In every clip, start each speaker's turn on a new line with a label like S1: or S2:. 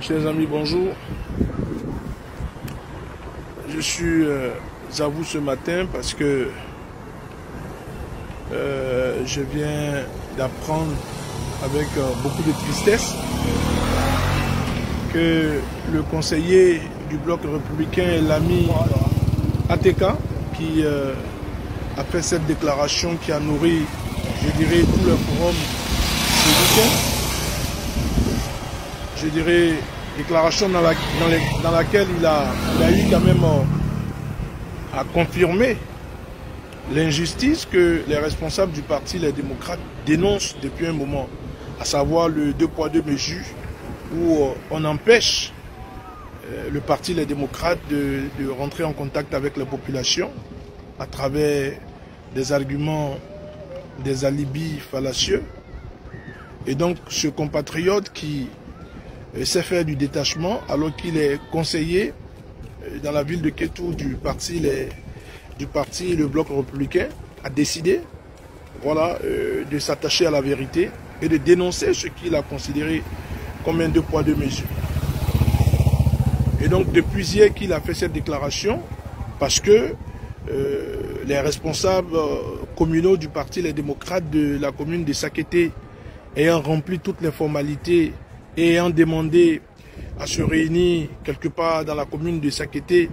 S1: Chers amis, bonjour. Je suis à vous ce matin parce que je viens d'apprendre avec beaucoup de tristesse que le conseiller du bloc républicain, l'ami ATK, qui a fait cette déclaration qui a nourri, je dirais, tout le forum ce week-end. Je dirais, déclaration dans laquelle il a eu quand même à confirmer l'injustice que les responsables du parti Les Démocrates dénoncent depuis un moment, à savoir le 2 poids 2 mesures, où on empêche le parti Les Démocrates de rentrer en contact avec la population à travers des arguments, des alibis fallacieux. Et donc ce compatriote qui sait faire du détachement alors qu'il est conseiller dans la ville de Kétou du parti Le Bloc Républicain a décidé, voilà, de s'attacher à la vérité et de dénoncer ce qu'il a considéré comme un 2 poids 2 mesures. Et donc depuis hier qu'il a fait cette déclaration, parce que les responsables communaux du parti Les Démocrates de la commune de Sakété, ayant rempli toutes les formalités et ayant demandé à se réunir quelque part dans la commune de Sakété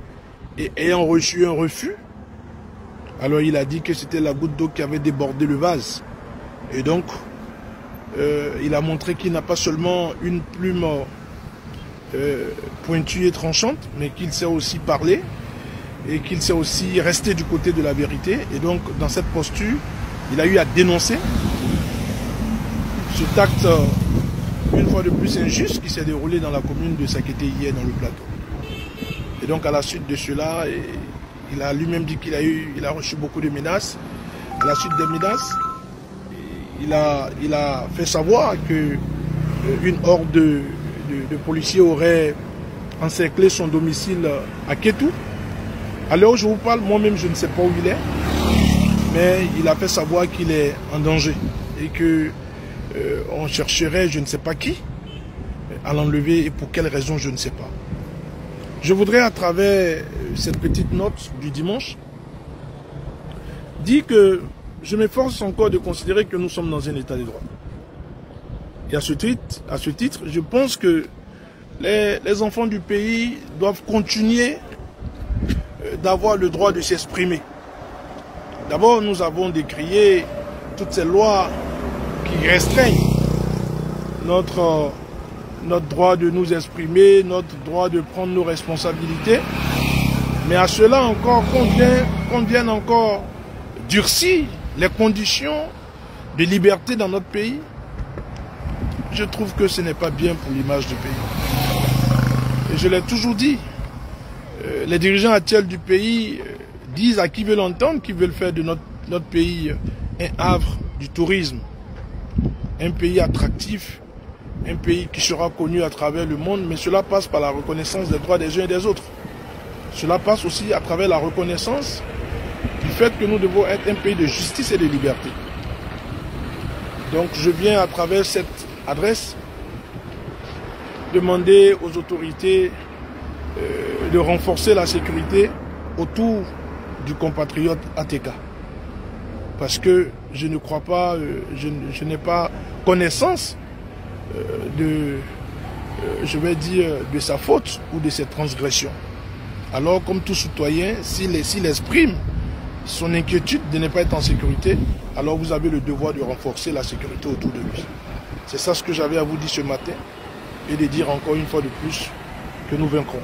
S1: et ayant reçu un refus, alors il a dit que c'était la goutte d'eau qui avait débordé le vase. Et donc, il a montré qu'il n'a pas seulement une plume pointue et tranchante, mais qu'il sait aussi parler et qu'il sait aussi rester du côté de la vérité. Et donc, dans cette posture, il a eu à dénoncer cet acte une fois de plus injuste qui s'est déroulé dans la commune de Sakété hier dans le plateau. Et donc à la suite de cela, il a lui-même dit qu'il a reçu beaucoup de menaces. À la suite des menaces, il a fait savoir que une horde de policiers aurait encerclé son domicile à Kétou. À l'heure où je vous parle, moi-même je ne sais pas où il est, mais il a fait savoir qu'il est en danger et que on chercherait je ne sais pas qui à l'enlever et pour quelle raison je ne sais pas. Je voudrais à travers cette petite note du dimanche dire que je m'efforce encore de considérer que nous sommes dans un état de droit. Et à ce titre, je pense que les enfants du pays doivent continuer d'avoir le droit de s'exprimer. D'abord, nous avons décrié toutes ces lois qui restreignent notre droit de nous exprimer, notre droit de prendre nos responsabilités. Mais à cela encore, qu'on vienne encore durcir les conditions de liberté dans notre pays, je trouve que ce n'est pas bien pour l'image du pays. Et je l'ai toujours dit, les dirigeants actuels du pays disent à qui veut l'entendre qu'ils veulent faire de notre pays un havre du tourisme, un pays attractif, un pays qui sera connu à travers le monde, mais cela passe par la reconnaissance des droits des uns et des autres. Cela passe aussi à travers la reconnaissance du fait que nous devons être un pays de justice et de liberté. Donc je viens à travers cette adresse demander aux autorités de renforcer la sécurité autour du compatriote ATK. Parce que je ne crois pas, je n'ai pas connaissance je vais dire, de sa faute ou de ses transgressions. Alors, comme tout citoyen, s'il exprime son inquiétude de ne pas être en sécurité, alors vous avez le devoir de renforcer la sécurité autour de lui. C'est ça ce que j'avais à vous dire ce matin et de dire encore une fois de plus que nous vaincrons.